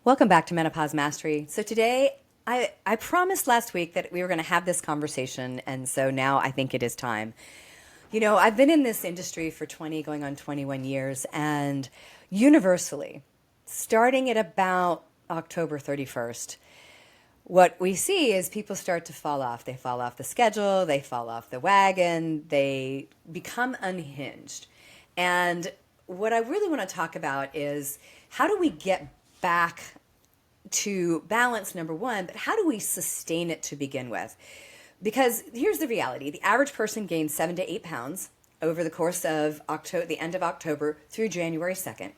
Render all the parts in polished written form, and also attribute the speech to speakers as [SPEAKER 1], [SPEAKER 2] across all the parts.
[SPEAKER 1] Welcome back to Menopause Mastery. So today, I promised last week that we were going to have this conversation, and so now I think it is time. You know, I've been in this industry for 20, going on 21 years, and universally, starting at about October 31st, what we see is people start to fall off. They fall off the schedule, they fall off the wagon, they become unhinged. And what I really want to talk about is how do we get back to balance, number one, but how do we sustain it to begin with? Because here's the reality. The average person gains 7 to 8 pounds over the course of the end of October through January 2nd.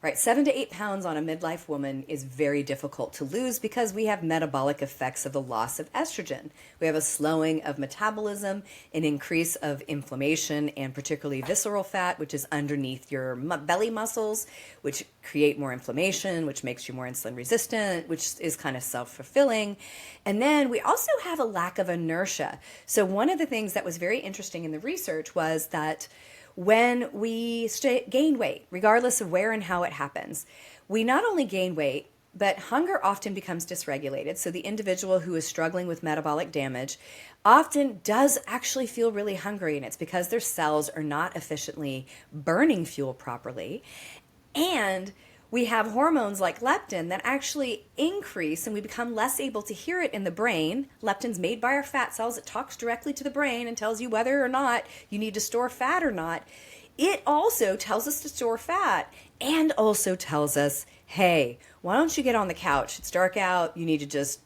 [SPEAKER 1] Right, 7 to 8 pounds on a midlife woman is very difficult to lose because we have metabolic effects of the loss of estrogen. We have a slowing of metabolism, an increase of inflammation, and particularly visceral fat, which is underneath your belly muscles, which create more inflammation, which makes you more insulin resistant, which is kind of self-fulfilling. And then we also have a lack of inertia. So one of the things that was very interesting in the research was that when we gain weight, regardless of where and how it happens, we not only gain weight, but hunger often becomes dysregulated. So the individual who is struggling with metabolic damage often does actually feel really hungry, and it's because their cells are not efficiently burning fuel properly. And we have hormones like leptin that actually increase, and we become less able to hear it in the brain. Leptin's made by our fat cells. It talks directly to the brain and tells you whether or not you need to store fat or not. It also tells us to store fat and also tells us, hey, why don't you get on the couch? It's dark out. You need to just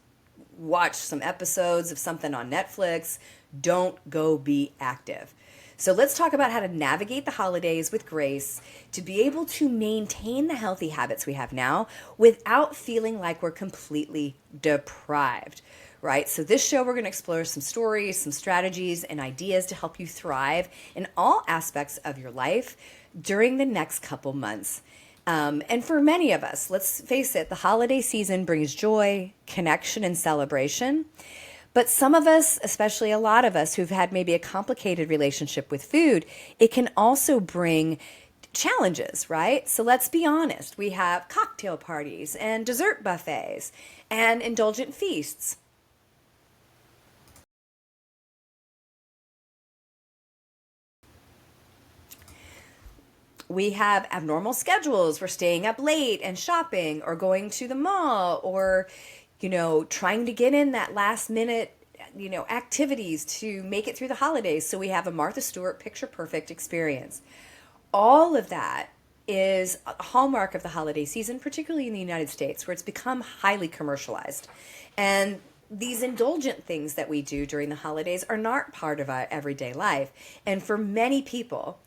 [SPEAKER 1] watch some episodes of something on Netflix. Don't go be active. So let's talk about how to navigate the holidays with grace to be able to maintain the healthy habits we have now without feeling like we're completely deprived, right? So this show, we're going to explore some stories, some strategies, and ideas to help you thrive in all aspects of your life during the next couple months. And for many of us, let's face it, the holiday season brings joy, connection, and celebration. But some of us, especially a lot of us who've had maybe a complicated relationship with food, it can also bring challenges, right? So let's be honest. We have cocktail parties and dessert buffets and indulgent feasts. We have abnormal schedules. We're staying up late and shopping or going to the mall or, trying to get in that last minute, activities to make it through the holidays. So we have a Martha Stewart picture perfect experience. All of that is a hallmark of the holiday season, particularly in the United States, where it's become highly commercialized. And these indulgent things that we do during the holidays are not part of our everyday life. And for many people,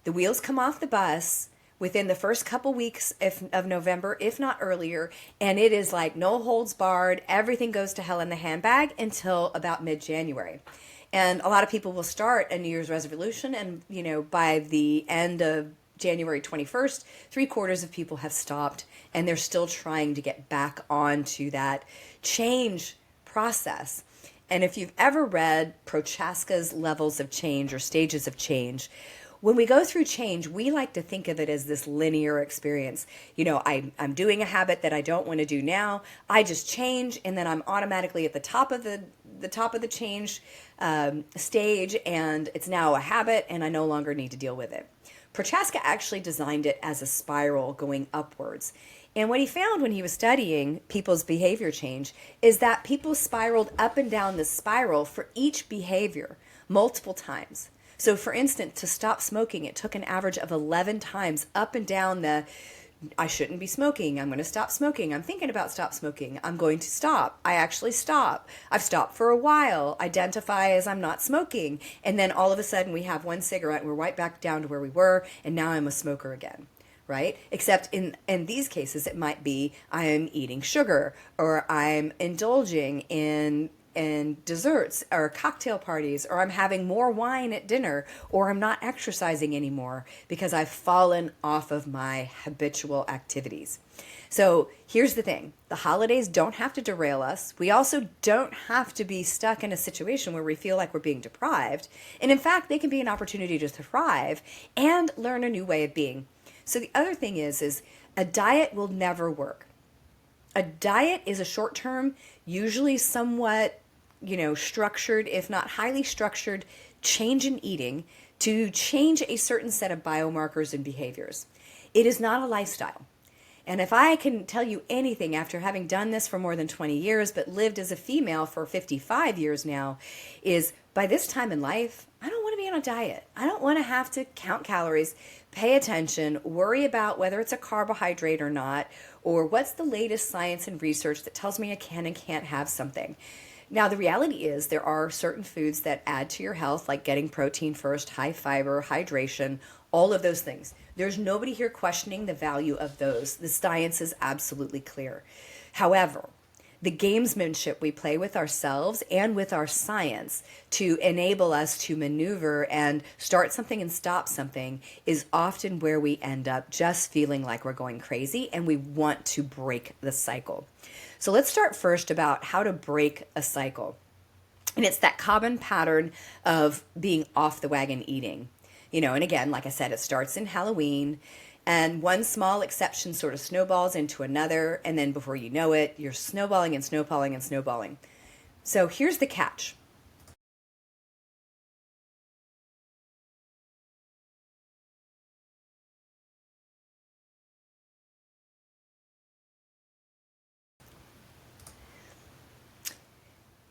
[SPEAKER 1] the wheels come off the bus within the first couple weeks of November, if not earlier, and it is like no holds barred. Everything goes to hell in the handbag until about mid-January. And a lot of people will start a New Year's resolution, and by the end of January 21st, 3/4 of people have stopped, and they're still trying to get back onto that change process. And if you've ever read Prochaska's Levels of Change or Stages of Change, when we go through change, we like to think of it as this linear experience. I'm doing a habit that I don't want to do now. I just change, and then I'm automatically at the top of the change stage, and it's now a habit, and I no longer need to deal with it. Prochaska actually designed it as a spiral going upwards. And what he found when he was studying people's behavior change is that people spiraled up and down the spiral for each behavior multiple times. So for instance, to stop smoking, it took an average of 11 times up and down I shouldn't be smoking. I'm going to stop smoking. I'm thinking about stop smoking. I'm going to stop. I actually stop. I've stopped for a while. Identify as I'm not smoking. And then all of a sudden we have one cigarette and we're right back down to where we were. And now I'm a smoker again. Right? Except in these cases, it might be I'm eating sugar or I'm indulging in desserts or cocktail parties, or I'm having more wine at dinner, or I'm not exercising anymore because I've fallen off of my habitual activities. So here's the thing. The holidays don't have to derail us. We also don't have to be stuck in a situation where we feel like we're being deprived. And in fact, they can be an opportunity to thrive and learn a new way of being. So the other thing is a diet will never work. A diet is a short term, usually somewhat, structured, if not highly structured, change in eating to change a certain set of biomarkers and behaviors. It is not a lifestyle. And if I can tell you anything after having done this for more than 20 years, but lived as a female for 55 years now, is by this time in life, I don't want to be on a diet. I don't want to have to count calories, pay attention, worry about whether it's a carbohydrate or not, or what's the latest science and research that tells me I can and can't have something. Now, the reality is there are certain foods that add to your health, like getting protein first, high fiber, hydration, all of those things. There's nobody here questioning the value of those. The science is absolutely clear. However, the gamesmanship we play with ourselves and with our science to enable us to maneuver and start something and stop something is often where we end up just feeling like we're going crazy and we want to break the cycle. So let's start first about how to break a cycle. And it's that common pattern of being off the wagon eating. And again, like I said, it starts in Halloween, and one small exception sort of snowballs into another, and then before you know it, you're snowballing and snowballing and snowballing. So here's the catch.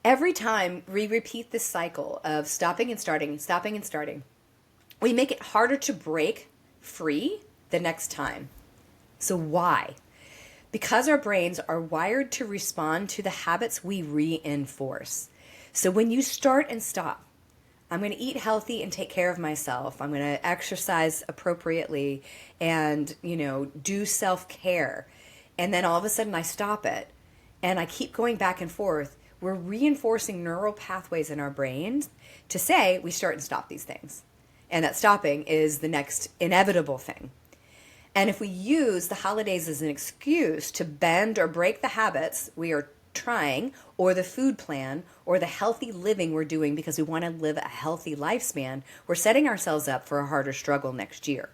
[SPEAKER 1] Every time we repeat this cycle of stopping and starting, stopping and starting, we make it harder to break free the next time. So why? Because our brains are wired to respond to the habits we reinforce. So when you start and stop, I'm going to eat healthy and take care of myself. I'm going to exercise appropriately and, do self-care. And then all of a sudden I stop it and I keep going back and forth. We're reinforcing neural pathways in our brains to say we start and stop these things. And that stopping is the next inevitable thing. And if we use the holidays as an excuse to bend or break the habits we are trying, or the food plan, or the healthy living we're doing because we want to live a healthy lifespan, we're setting ourselves up for a harder struggle next year.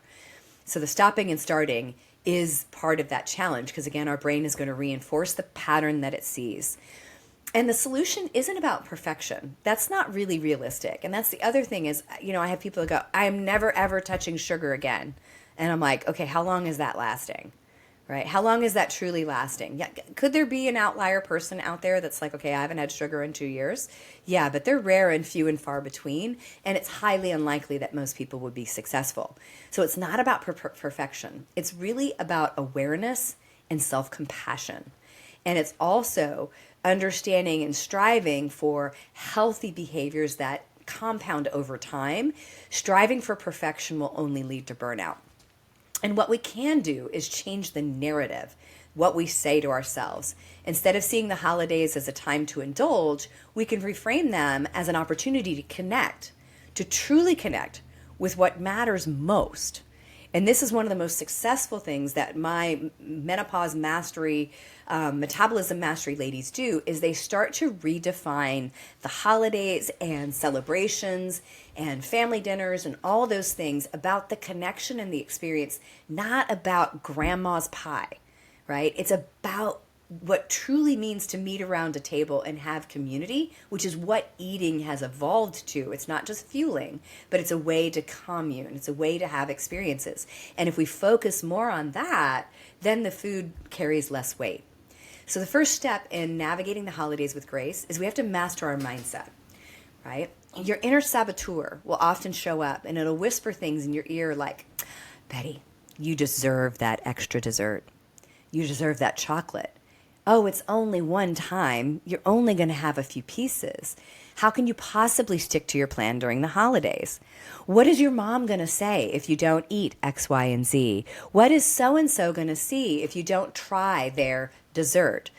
[SPEAKER 1] So the stopping and starting is part of that challenge because, again, our brain is going to reinforce the pattern that it sees. And the solution isn't about perfection. That's not really realistic. And that's the other thing is, I have people that go, I am never, ever touching sugar again. And I'm like, okay, how long is that lasting? Right? How long is that truly lasting? Yeah, could there be an outlier person out there that's like, okay, I haven't had sugar in 2 years? Yeah, but they're rare and few and far between. And it's highly unlikely that most people would be successful. So it's not about perfection. It's really about awareness and self-compassion. And it's also understanding and striving for healthy behaviors that compound over time. Striving for perfection will only lead to burnout. And what we can do is change the narrative, what we say to ourselves. Instead of seeing the holidays as a time to indulge, we can reframe them as an opportunity to connect, to truly connect with what matters most. And this is one of the most successful things that my menopause mastery, metabolism mastery ladies do is they start to redefine the holidays and celebrations and family dinners and all those things about the connection and the experience, not about grandma's pie, right? It's about what truly means to meet around a table and have community, which is what eating has evolved to. It's not just fueling, but it's a way to commune. It's a way to have experiences. And if we focus more on that, then the food carries less weight. So the first step in navigating the holidays with grace is we have to master our mindset, right? Your inner saboteur will often show up and it'll whisper things in your ear like, Betty, you deserve that extra dessert. You deserve that chocolate. Oh, it's only one time. You're only going to have a few pieces. How can you possibly stick to your plan during the holidays? What is your mom going to say if you don't eat X, Y, and Z? What is so-and-so going to see if you don't try their dessert?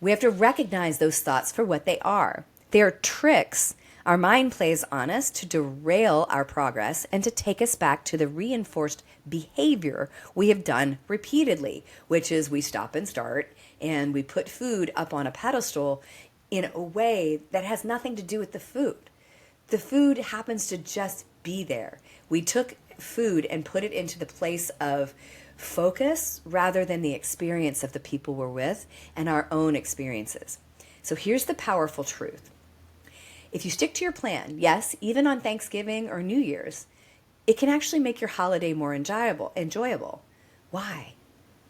[SPEAKER 1] We have to recognize those thoughts for what they are. They are tricks our mind plays on us to derail our progress and to take us back to the reinforced behavior we have done repeatedly, which is we stop and start and we put food up on a pedestal in a way that has nothing to do with the food. The food happens to just be there. We took food and put it into the place of focus rather than the experience of the people we're with and our own experiences. So here's the powerful truth. If you stick to your plan, yes, even on Thanksgiving or New Year's, it can actually make your holiday more enjoyable. Why?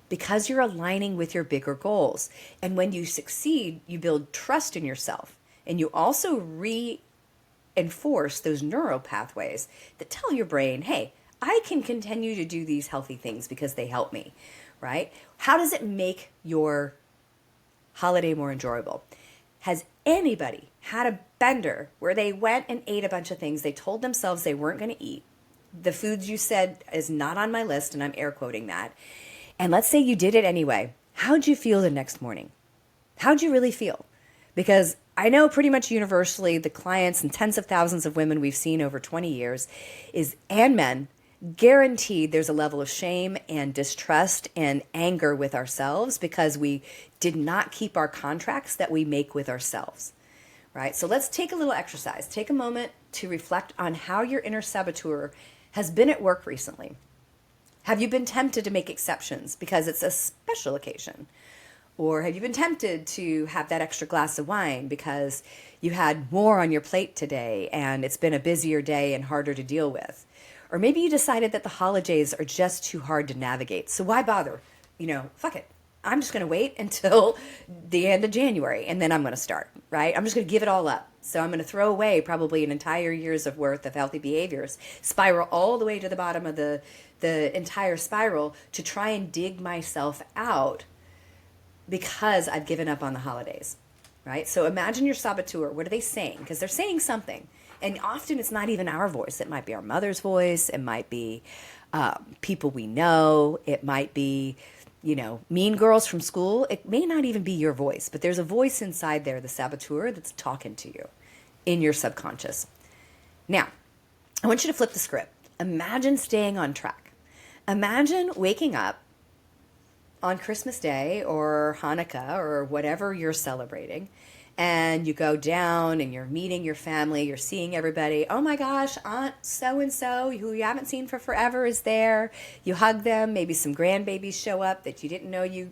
[SPEAKER 1] Because you're aligning with your bigger goals. And when you succeed, you build trust in yourself. And you also reinforce those neural pathways that tell your brain, hey, I can continue to do these healthy things because they help me, right? How does it make your holiday more enjoyable? Has anybody had a bender where they went and ate a bunch of things they told themselves they weren't going to eat? The foods you said is not on my list, and I'm air quoting that. And let's say you did it anyway. How'd you feel the next morning? How'd you really feel? Because I know pretty much universally the clients and tens of thousands of women we've seen over 20 years and men, guaranteed there's a level of shame and distrust and anger with ourselves because we did not keep our contracts that we make with ourselves, right? So let's take a little exercise. Take a moment to reflect on how your inner saboteur has been at work recently. Have you been tempted to make exceptions because it's a special occasion? Or have you been tempted to have that extra glass of wine because you had more on your plate today and it's been a busier day and harder to deal with? Or maybe you decided that the holidays are just too hard to navigate. So why bother? Fuck it. I'm just going to wait until the end of January and then I'm going to start, right? I'm just going to give it all up. So I'm going to throw away probably an entire year's of worth of healthy behaviors, spiral all the way to the bottom of the entire spiral to try and dig myself out because I've given up on the holidays, right? So imagine your saboteur. What are they saying? Because they're saying something. And often it's not even our voice. It might be our mother's voice. It might be people we know. It might be, mean girls from school. It may not even be your voice, but there's a voice inside there, the saboteur, that's talking to you in your subconscious. Now, I want you to flip the script. Imagine staying on track. Imagine waking up on Christmas Day or Hanukkah or whatever you're celebrating, and you go down and you're meeting your family, you're seeing everybody. Oh my gosh, Aunt so-and-so, who you haven't seen for forever, is there. You hug them. Maybe some grandbabies show up that you didn't know you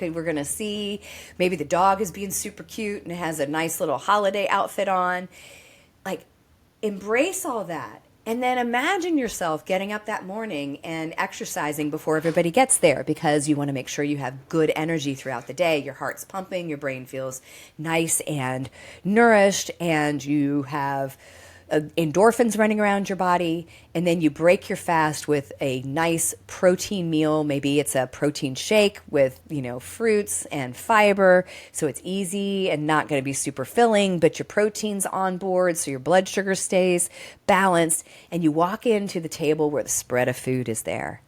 [SPEAKER 1] were going to see. Maybe the dog is being super cute and has a nice little holiday outfit on. Like, embrace all that. And then imagine yourself getting up that morning and exercising before everybody gets there because you want to make sure you have good energy throughout the day. Your heart's pumping, your brain feels nice and nourished, and you have endorphins running around your body. And then you break your fast with a nice protein meal. Maybe it's a protein shake with, fruits and fiber. So it's easy and not going to be super filling, but your protein's on board. So your blood sugar stays balanced. And you walk into the table where the spread of food is there.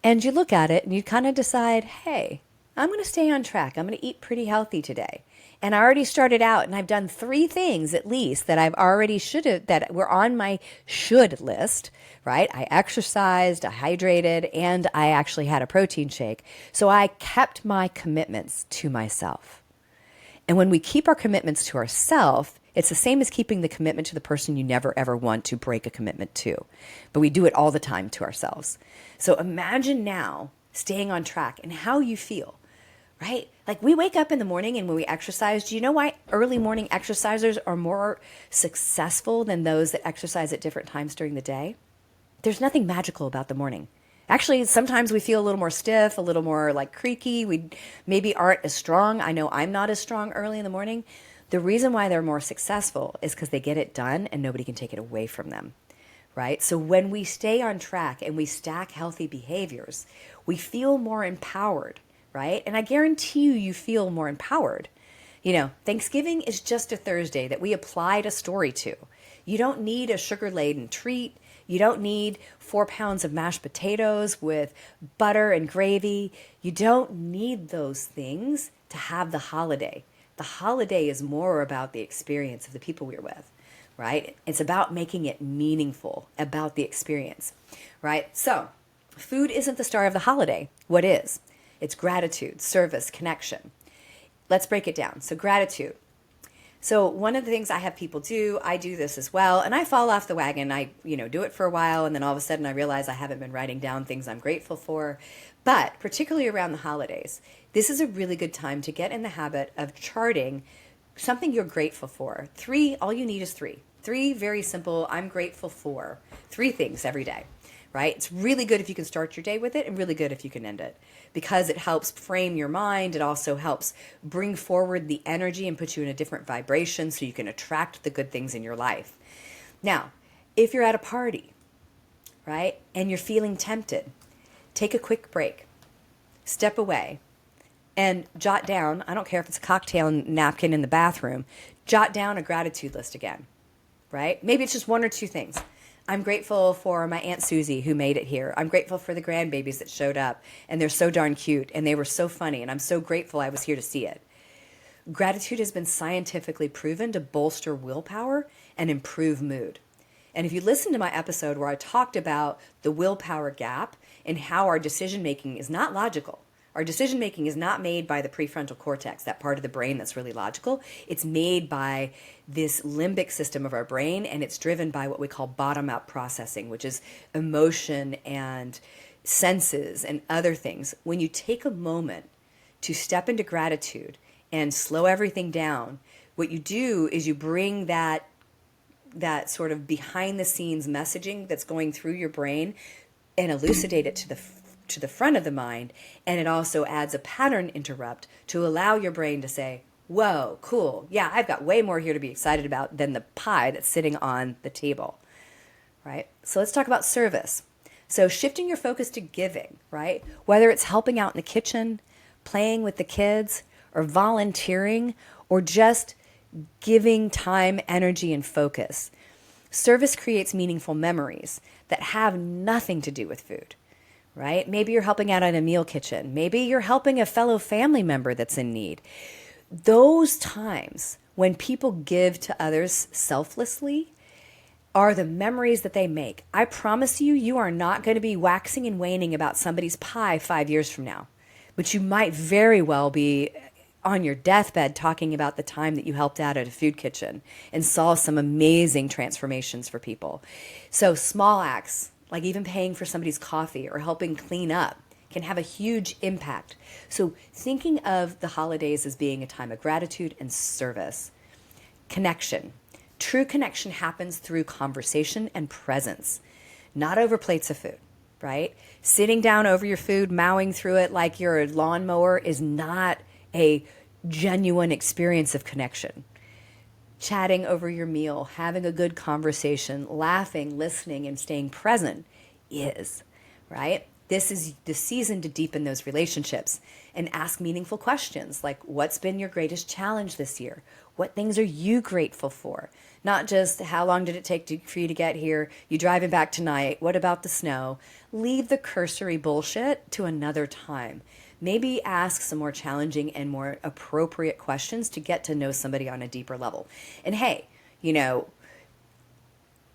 [SPEAKER 1] And you look at it and you kind of decide, hey, I'm going to stay on track. I'm going to eat pretty healthy today. And I already started out and I've done 3 things at least that that were on my should list, right? I exercised, I hydrated, and I actually had a protein shake. So I kept my commitments to myself. And when we keep our commitments to ourselves, it's the same as keeping the commitment to the person you never ever want to break a commitment to. But we do it all the time to ourselves. So imagine now staying on track and how you feel. Right? Like we wake up in the morning and when we exercise, do you know why early morning exercisers are more successful than those that exercise at different times during the day? There's nothing magical about the morning. Actually, sometimes we feel a little more stiff, a little more like creaky. We maybe aren't as strong. I know I'm not as strong early in the morning. The reason why they're more successful is because they get it done and nobody can take it away from them. Right? So when we stay on track and we stack healthy behaviors, we feel more empowered. Right? And I guarantee you feel more empowered. Thanksgiving is just a Thursday that we applied a story to. You don't need a sugar-laden treat. You don't need 4 pounds of mashed potatoes with butter and gravy. You don't need those things to have the holiday. The holiday is more about the experience of the people we're with, right? It's about making it meaningful, about the experience, right? So food isn't the star of the holiday. What is? It's gratitude, service, connection. Let's break it down. So gratitude. So one of the things I have people do, I do this as well, and I fall off the wagon. I, do it for a while, and then all of a sudden I realize I haven't been writing down things I'm grateful for. But particularly around the holidays, this is a really good time to get in the habit of charting something you're grateful for. All you need is three. Three very simple, I'm grateful for. Three things every day, right? It's really good if you can start your day with it, and really good if you can end it, because it helps frame your mind. It also helps bring forward the energy and put you in a different vibration so you can attract the good things in your life. Now, if you're at a party, right, and you're feeling tempted, take a quick break, step away, and jot down, I don't care if it's a cocktail napkin in the bathroom, jot down a gratitude list again, right? Maybe it's just one or two things. I'm grateful for my Aunt Susie who made it here. I'm grateful for the grandbabies that showed up, and they're so darn cute, and they were so funny, and I'm so grateful I was here to see it. Gratitude has been scientifically proven to bolster willpower and improve mood. And if you listen to my episode where I talked about the willpower gap and how our decision making is not logical, our decision making is not made by the prefrontal cortex, that part of the brain that's really logical. It's made by this limbic system of our brain, and it's driven by what we call bottom-up processing, which is emotion and senses and other things. When you take a moment to step into gratitude and slow everything down, what you do is you bring that sort of behind the scenes messaging that's going through your brain and elucidate it to the front of the mind, and it also adds a pattern interrupt to allow your brain to say, whoa, cool, yeah, I've got way more here to be excited about than the pie that's sitting on the table, right? So let's talk about service. So shifting your focus to giving, right? Whether it's helping out in the kitchen, playing with the kids, or volunteering, or just giving time, energy, and focus. Service creates meaningful memories that have nothing to do with food, right? Maybe you're helping out in a meal kitchen. Maybe you're helping a fellow family member that's in need. Those times when people give to others selflessly are the memories that they make. I promise you, you are not going to be waxing and waning about somebody's pie 5 years from now, but you might very well be on your deathbed talking about the time that you helped out at a food kitchen and saw some amazing transformations for people. So small acts, like even paying for somebody's coffee or helping clean up, can have a huge impact. So thinking of the holidays as being a time of gratitude and service. Connection. True connection happens through conversation and presence, not over plates of food, right? Sitting down over your food, mowing through it like you're a lawnmower is not a genuine experience of connection. Chatting over your meal, having a good conversation, laughing, listening, and staying present is, right? This is the season to deepen those relationships and ask meaningful questions like, what's been your greatest challenge this year? What things are you grateful for? Not just how long did it take for you to get here? You driving back tonight? What about the snow? Leave the cursory bullshit to another time. Maybe ask some more challenging and more appropriate questions to get to know somebody on a deeper level. And hey,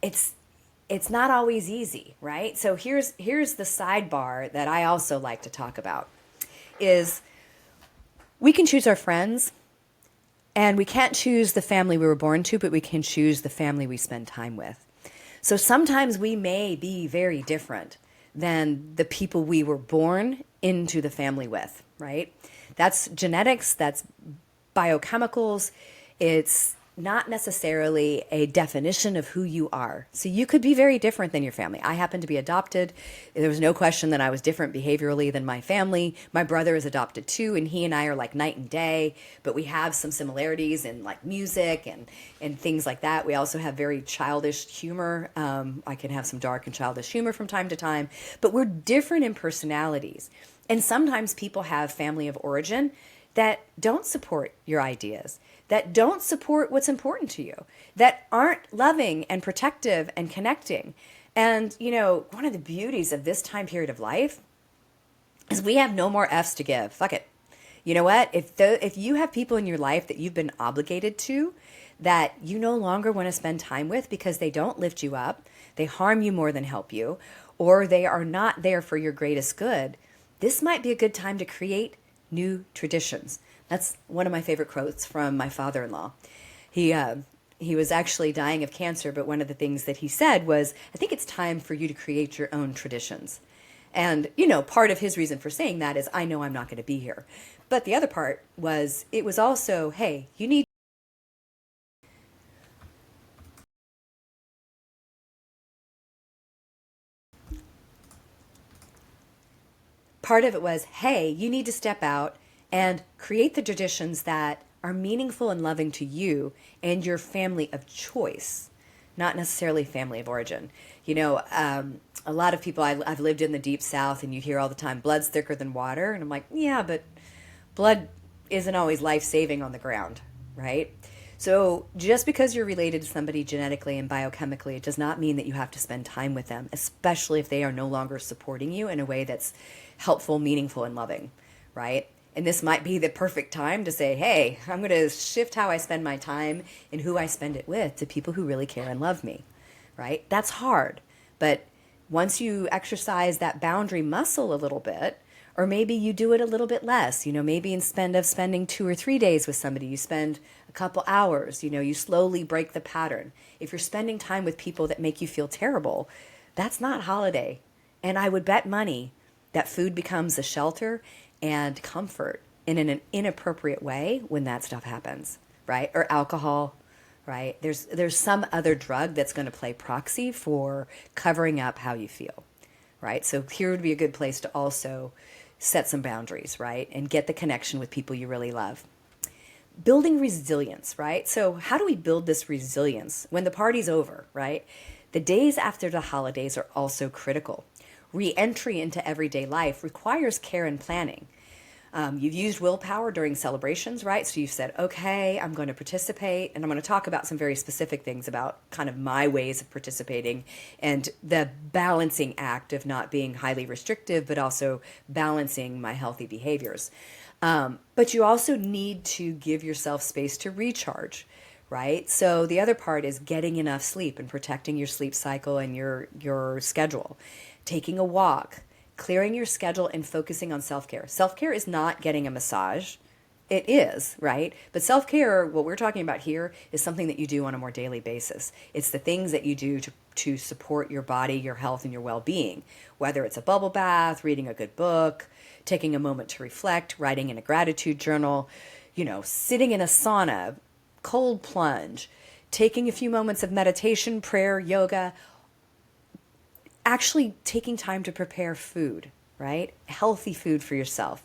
[SPEAKER 1] it's not always easy, right? So here's the sidebar that I also like to talk about is we can choose our friends, and we can't choose the family we were born to, but we can choose the family we spend time with. So sometimes we may be very different than the people we were born into the family with, right? That's genetics, that's biochemicals. It's not necessarily a definition of who you are. So you could be very different than your family. I happen to be adopted. There was no question that I was different behaviorally than my family. My brother is adopted too, and he and I are like night and day, but we have some similarities in like music and things like that. We also have very childish humor. I can have some dark and childish humor from time to time, but we're different in personalities. And sometimes people have family of origin that don't support your ideas, that don't support what's important to you, that aren't loving and protective and connecting. And, one of the beauties of this time period of life is we have no more F's to give. Fuck it. You know what? If you have people in your life that you've been obligated to, that you no longer want to spend time with because they don't lift you up, they harm you more than help you, or they are not there for your greatest good, this might be a good time to create new traditions. That's one of my favorite quotes from my father-in-law. He he was actually dying of cancer, but one of the things that he said was, I think it's time for you to create your own traditions. And, part of his reason for saying that is, I know I'm not going to be here. But the other part was, it was also, hey, you need. Part of it was, hey, you need to step out and create the traditions that are meaningful and loving to you and your family of choice, not necessarily family of origin. A lot of people, I've lived in the deep South, and you hear all the time, blood's thicker than water. And I'm like, yeah, but blood isn't always life-saving on the ground, right? So just because you're related to somebody genetically and biochemically, it does not mean that you have to spend time with them, especially if they are no longer supporting you in a way that's helpful, meaningful, and loving, right? And this might be the perfect time to say, hey, I'm going to shift how I spend my time and who I spend it with to people who really care and love me, right? That's hard. But once you exercise that boundary muscle a little bit, or maybe you do it a little bit less, maybe instead of spending 2 or 3 days with somebody, you spend a couple hours, you slowly break the pattern. If you're spending time with people that make you feel terrible, that's not holiday. And I would bet money that food becomes a shelter and comfort in an inappropriate way when that stuff happens, right? Or alcohol, right? There's some other drug that's going to play proxy for covering up how you feel, right? So here would be a good place to also set some boundaries, right? And get the connection with people you really love. Building resilience, right? So how do we build this resilience when the party's over, right? The days after the holidays are also critical. Re-entry into everyday life requires care and planning. You've used willpower during celebrations, right? So you've said, okay, I'm going to participate. And I'm going to talk about some very specific things about kind of my ways of participating and the balancing act of not being highly restrictive, but also balancing my healthy behaviors. But you also need to give yourself space to recharge, right? So the other part is getting enough sleep and protecting your sleep cycle and your schedule. Taking a walk, clearing your schedule, and focusing on self-care. Self-care is not getting a massage. It is, right? But self-care, what we're talking about here, is something that you do on a more daily basis. It's the things that you do to support your body, your health, and your well-being. Whether it's a bubble bath, reading a good book, taking a moment to reflect, writing in a gratitude journal, sitting in a sauna, cold plunge, taking a few moments of meditation, prayer, yoga, actually taking time to prepare food, right? Healthy food for yourself.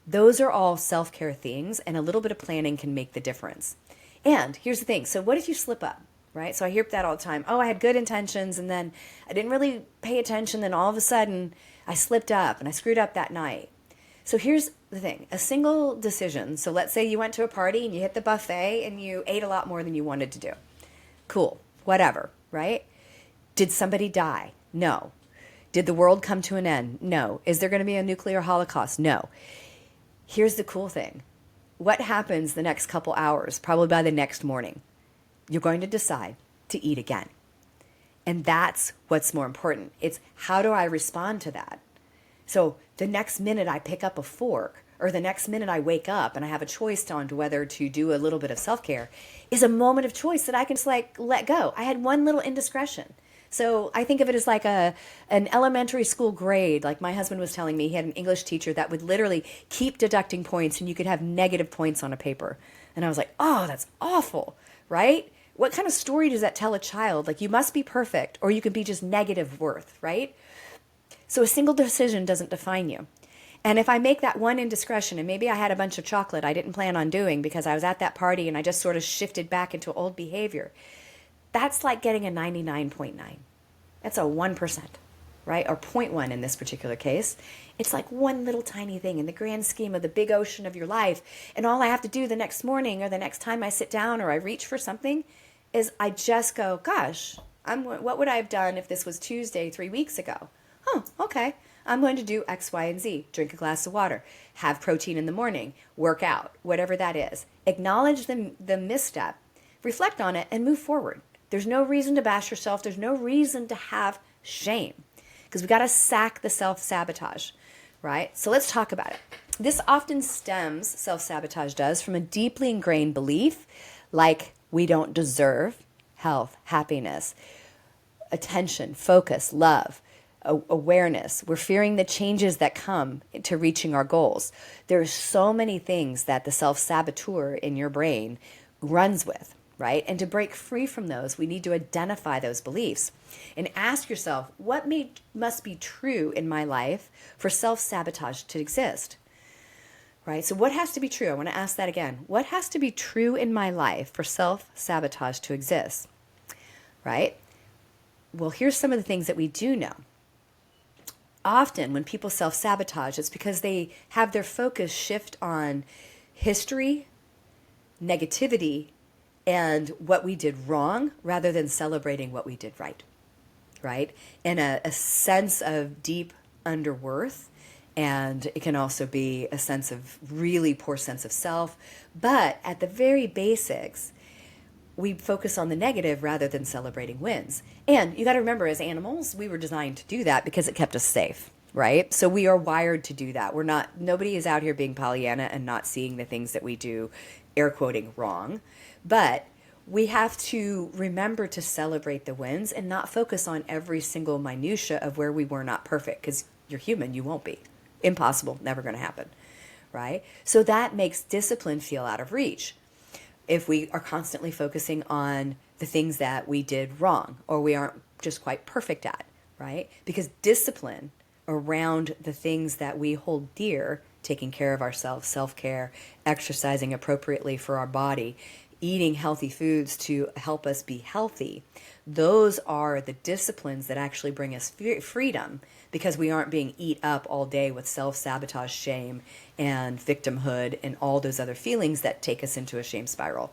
[SPEAKER 1] Those are all self-care things, and a little bit of planning can make the difference. And here's the thing. So what if you slip up, right? So I hear that all the time. Oh, I had good intentions, and then I didn't really pay attention. Then all of a sudden I slipped up and I screwed up that night. So here's the thing. A single decision. So let's say you went to a party and you hit the buffet and you ate a lot more than you wanted to do. Cool. Whatever, right? Did somebody die? No. Did the world come to an end? No. Is there going to be a nuclear holocaust? No. Here's the cool thing. What happens the next couple hours, probably by the next morning? You're going to decide to eat again. And that's what's more important. It's how do I respond to that? So the next minute I pick up a fork, or the next minute I wake up and I have a choice on to whether to do a little bit of self-care, is a moment of choice that I can just let go. I had one little indiscretion. So I think of it as like an elementary school grade. Like my husband was telling me, he had an English teacher that would literally keep deducting points, and you could have negative points on a paper. And I was like, oh, that's awful, right? What kind of story does that tell a child? Like, you must be perfect, or you can be just negative worth, right? So a single decision doesn't define you. And if I make that one indiscretion, and maybe I had a bunch of chocolate I didn't plan on doing because I was at that party and I just sort of shifted back into old behavior, that's like getting a 99.9. That's a 1%, right? Or 0.1 in this particular case. It's like one little tiny thing in the grand scheme of the big ocean of your life. And all I have to do the next morning or the next time I sit down or I reach for something is I just go, gosh, what would I have done if this was Tuesday 3 weeks ago? Oh, okay. I'm going to do X, Y, and Z. Drink a glass of water. Have protein in the morning. Work out. Whatever that is. Acknowledge the misstep. Reflect on it and move forward. There's no reason to bash yourself. There's no reason to have shame, because we got to sack the self-sabotage, right? So let's talk about it. This often stems, self-sabotage does, from a deeply ingrained belief like We don't deserve health, happiness, attention, focus, love, awareness. We're fearing the changes that come to reaching our goals. There's so many things that the self-saboteur in your brain runs with, right? And to break free from those, we need to identify those beliefs and ask yourself, what must be true in my life for self-sabotage to exist? Right? So what has to be true? I want to ask that again. What has to be true in my life for self-sabotage to exist? Right? Well, here's some of the things that we do know. Often when people self-sabotage, it's because they have their focus shift on history, negativity, and what we did wrong rather than celebrating what we did right. Right? And a sense of deep underworth. And it can also be a sense of really poor sense of self. But at the very basics, we focus on the negative rather than celebrating wins. And you got to remember, as animals, we were designed to do that because it kept us safe, right? So we are wired to do that. Nobody is out here being Pollyanna and not seeing the things that we do, air quoting, wrong. But we have to remember to celebrate the wins and not focus on every single minutia of where we were not perfect, because you're human, you won't be. Impossible, never going to happen, right? So that makes discipline feel out of reach. If we are constantly focusing on the things that we did wrong or we aren't just quite perfect at, right? Because discipline around the things that we hold dear, taking care of ourselves, self-care, exercising appropriately for our body, eating healthy foods to help us be healthy, those are the disciplines that actually bring us freedom, because we aren't being eat up all day with self-sabotage, shame, and victimhood, and all those other feelings that take us into a shame spiral.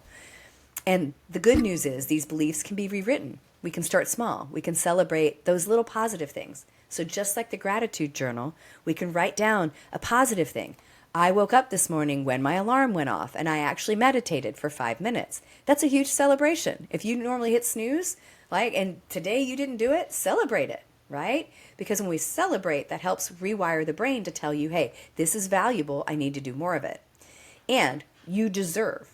[SPEAKER 1] And the good news is these beliefs can be rewritten. We can start small. We can celebrate those little positive things. So just like the gratitude journal, we can write down a positive thing. I woke up this morning when my alarm went off and I actually meditated for 5 minutes. That's a huge celebration. If you normally hit snooze, and today you didn't do it, celebrate it, right? Because when we celebrate, that helps rewire the brain to tell you, hey, this is valuable, I need to do more of it. And you deserve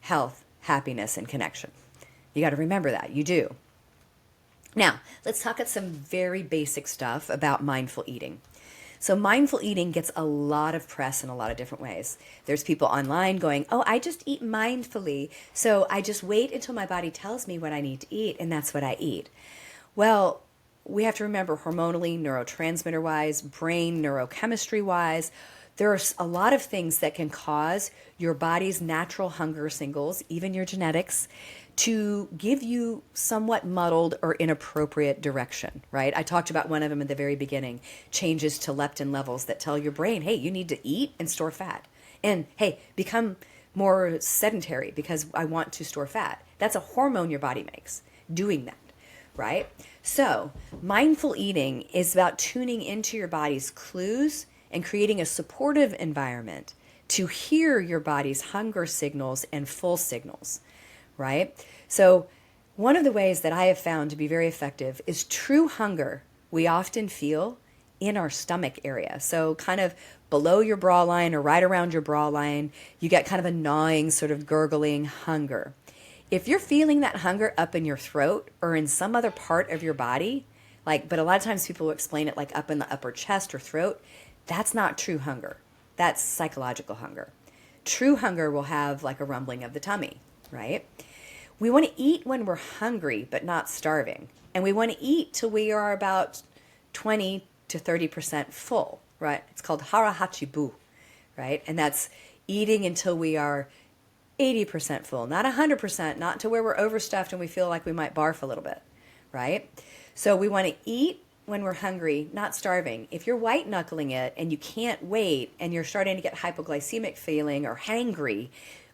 [SPEAKER 1] health, happiness, and connection. You got to remember that, you do. Now, let's talk about some very basic stuff about mindful eating. So mindful eating gets a lot of press in a lot of different ways. There's people online going, oh, I just eat mindfully, so I just wait until my body tells me what I need to eat, and that's what I eat. Well, we have to remember hormonally, neurotransmitter-wise, brain neurochemistry-wise, there are a lot of things that can cause your body's natural hunger signals, even your genetics, to give you somewhat muddled or inappropriate direction, right? I talked about one of them at the very beginning, changes to leptin levels that tell your brain, hey, you need to eat and store fat. And hey, become more sedentary because I want to store fat. That's a hormone your body makes, doing that, right? So mindful eating is about tuning into your body's clues and creating a supportive environment to hear your body's hunger signals and full signals, right? So one of the ways that I have found to be very effective is true hunger we often feel in our stomach area. So kind of below your bra line or right around your bra line, you get kind of a gnawing, sort of gurgling hunger. If you're feeling that hunger up in your throat or in some other part of your body, but a lot of times people explain it like up in the upper chest or throat, that's not true hunger. That's psychological hunger. True hunger will have like a rumbling of the tummy, right? We want to eat when we're hungry, but not starving. And we want to eat till we are about 20 to 30% full, right? It's called hara-hachi-bu, right? And that's eating until we are 80% full, not 100%, not to where we're overstuffed and we feel like we might barf a little bit, right? So we want to eat when we're hungry, not starving. If you're white knuckling it and you can't wait and you're starting to get hypoglycemic feeling or hangry,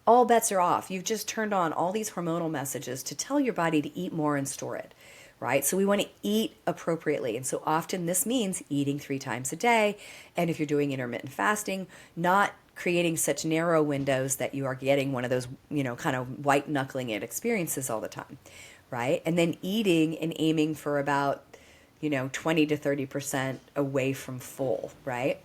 [SPEAKER 1] all bets are off. You've just turned on all these hormonal messages to tell your body to eat more and store it, right? So we want to eat appropriately. And so often this means eating 3 times a day. And if you're doing intermittent fasting, not creating such narrow windows that you are getting one of those, kind of white knuckling it experiences all the time, right? And then eating and aiming for about 20 to 30% away from full, right?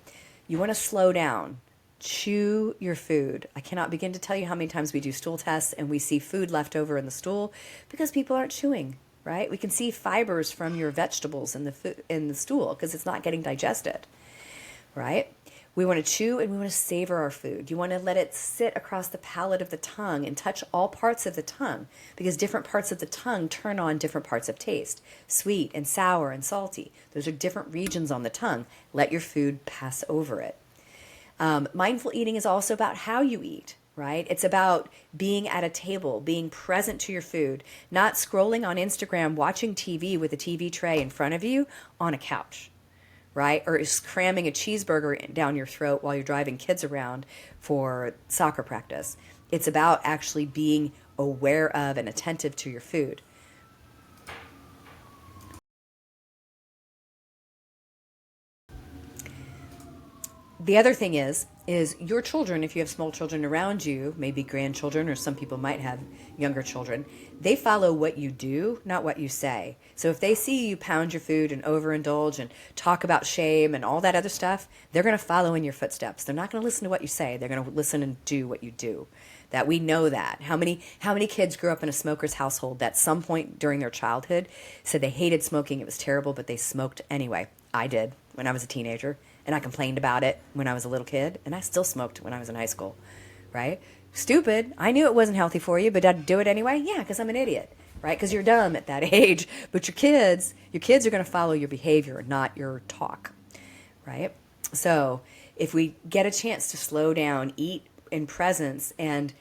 [SPEAKER 1] You want to slow down. chew your food. I cannot begin to tell you how many times we do stool tests and we see food left over in the stool because people aren't chewing, right? We can see fibers from your vegetables in the food, in the stool because it's not getting digested, right? We want to chew and we want to savor our food. You want to let it sit across the palate of the tongue and touch all parts of the tongue because different parts of the tongue turn on different parts of taste. Sweet and sour and salty. Those are different regions on the tongue. Let your food pass over it. Mindful eating is also about how you eat, right? It's about being at a table, being present to your food, not scrolling on Instagram, watching TV with a TV tray in front of you on a couch, right? Or just cramming a cheeseburger down your throat while you're driving kids around for soccer practice. It's about actually being aware of and attentive to your food. The other thing is your children, if you have small children around you, maybe grandchildren, or some people might have younger children, they follow what you do, not what you say. So if they see you pound your food and overindulge and talk about shame and all that other stuff, they're going to follow in your footsteps. They're not going to listen to what you say. They're going to listen and do what you do. That we know that. How many kids grew up in a smoker's household that at some point during their childhood said they hated smoking, it was terrible, but they smoked anyway? I did when I was a teenager. And I complained about it when I was a little kid, and I still smoked when I was in high school, right? Stupid. I knew it wasn't healthy for you, but I'd do it anyway? Yeah, because I'm an idiot, right? Because you're dumb at that age. But your kids are going to follow your behavior, not your talk, right? So if we get a chance to slow down, eat in presence, and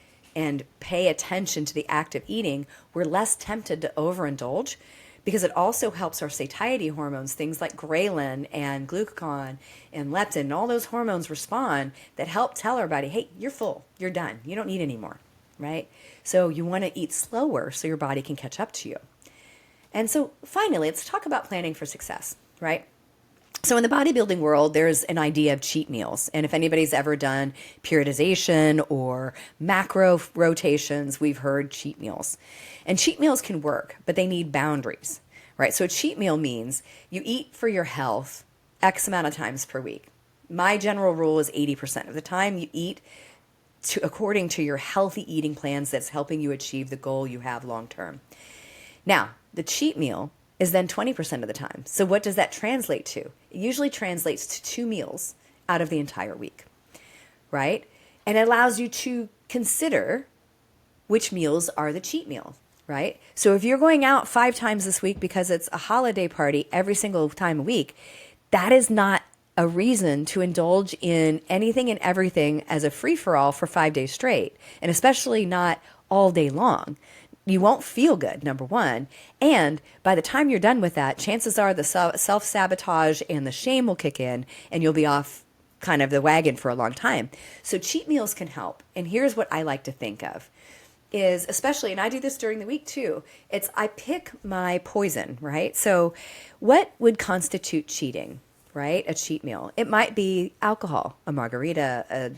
[SPEAKER 1] pay attention to the act of eating, we're less tempted to overindulge because it also helps our satiety hormones, things like ghrelin and glucagon and leptin, and all those hormones respond that help tell our body, hey, you're full, you're done, you don't need any more, right? So you want to eat slower so your body can catch up to you. And so finally, let's talk about planning for success, right? So in the bodybuilding world, there's an idea of cheat meals. And if anybody's ever done periodization or macro rotations, we've heard cheat meals. And cheat meals can work, but they need boundaries, right? So a cheat meal means you eat for your health X amount of times per week. My general rule is 80% of the time you eat according to your healthy eating plans that's helping you achieve the goal you have long term. Now, the cheat meal is then 20% of the time. So what does that translate to? It usually translates to 2 meals out of the entire week, right? And it allows you to consider which meals are the cheat meal, right? So if you're going out 5 times this week because it's a holiday party every single time a week, that is not a reason to indulge in anything and everything as a free-for-all for 5 days straight, and especially not all day long. You won't feel good, number one. And by the time you're done with that, chances are the self-sabotage and the shame will kick in and you'll be off kind of the wagon for a long time. So cheat meals can help. And here's what I like to think of is, especially, and I do this during the week too, it's I pick my poison, right? So what would constitute cheating, right? A cheat meal. It might be alcohol, a margarita, a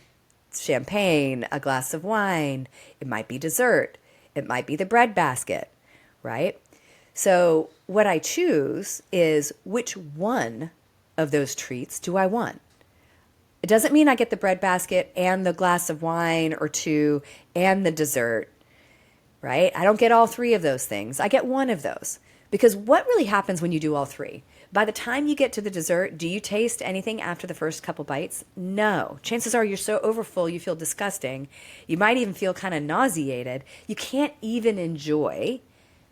[SPEAKER 1] champagne, a glass of wine. It might be dessert. It might be the bread basket, right? So what I choose is which one of those treats do I want? It doesn't mean I get the bread basket and the glass of wine or 2 and the dessert, right? I don't get all 3 of those things. I get one of those. Because what really happens when you do all 3? By the time you get to the dessert, do you taste anything after the first couple bites? No. Chances are you're so overfull, you feel disgusting. You might even feel kind of nauseated. You can't even enjoy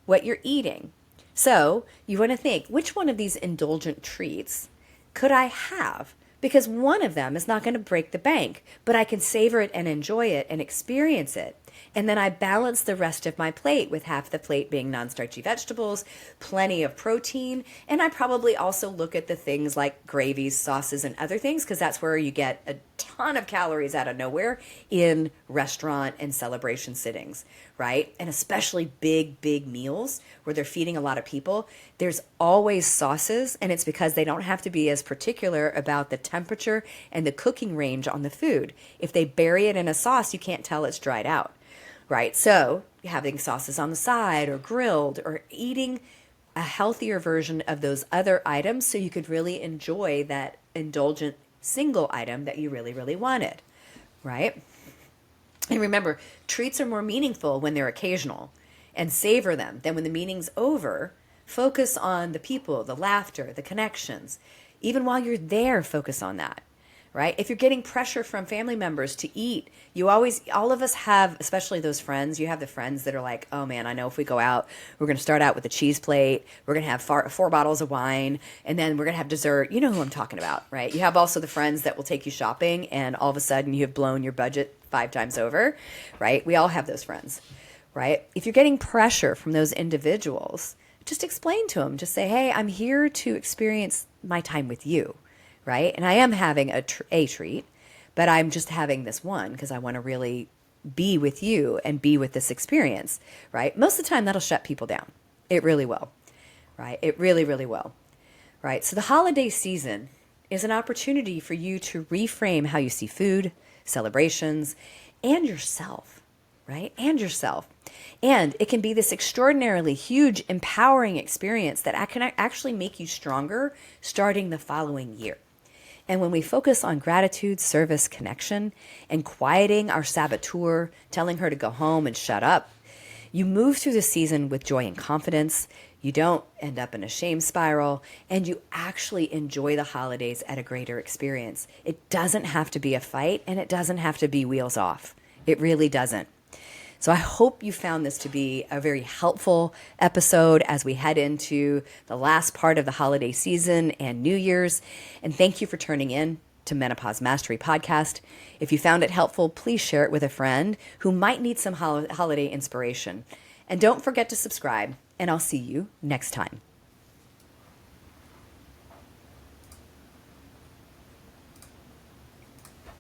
[SPEAKER 1] what you're eating. So you want to think, which one of these indulgent treats could I have? Because one of them is not going to break the bank, but I can savor it and enjoy it and experience it. And then I balance the rest of my plate with half the plate being non-starchy vegetables, plenty of protein, and I probably also look at the things like gravies, sauces, and other things because that's where you get a ton of calories out of nowhere in restaurant and celebration sittings, right? And especially big, big meals where they're feeding a lot of people, there's always sauces, and it's because they don't have to be as particular about the temperature and the cooking range on the food. If they bury it in a sauce, you can't tell it's dried out. Right, so having sauces on the side or grilled or eating a healthier version of those other items so you could really enjoy that indulgent single item that you really, really wanted, right? And remember, treats are more meaningful when they're occasional, and savor them. Then when the meeting's over, focus on the people, the laughter, the connections. Even while you're there, focus on that, right? If you're getting pressure from family members to eat, all of us have, especially those friends, you have the friends that are like, oh man, I know if we go out, we're going to start out with a cheese plate, we're going to have four bottles of wine, and then we're going to have dessert. You know who I'm talking about, right? You have also the friends that will take you shopping, and all of a sudden you have blown your budget 5 times over, right? We all have those friends, right? If you're getting pressure from those individuals, just explain to them, just say, hey, I'm here to experience my time with you, right? And I am having a treat, but I'm just having this one because I want to really be with you and be with this experience, right? Most of the time that'll shut people down. It really will, right? It really, really will, right? So the holiday season is an opportunity for you to reframe how you see food, celebrations, and yourself, right? And yourself. And it can be this extraordinarily huge, empowering experience that can actually make you stronger starting the following year. And when we focus on gratitude, service, connection, and quieting our saboteur, telling her to go home and shut up, you move through the season with joy and confidence. You don't end up in a shame spiral, and you actually enjoy the holidays at a greater experience. It doesn't have to be a fight, and it doesn't have to be wheels off. It really doesn't. So I hope you found this to be a very helpful episode as we head into the last part of the holiday season and New Year's. And thank you for turning in to Menopause Mastery Podcast. If you found it helpful, please share it with a friend who might need some holiday inspiration. And don't forget to subscribe, and I'll see you next time.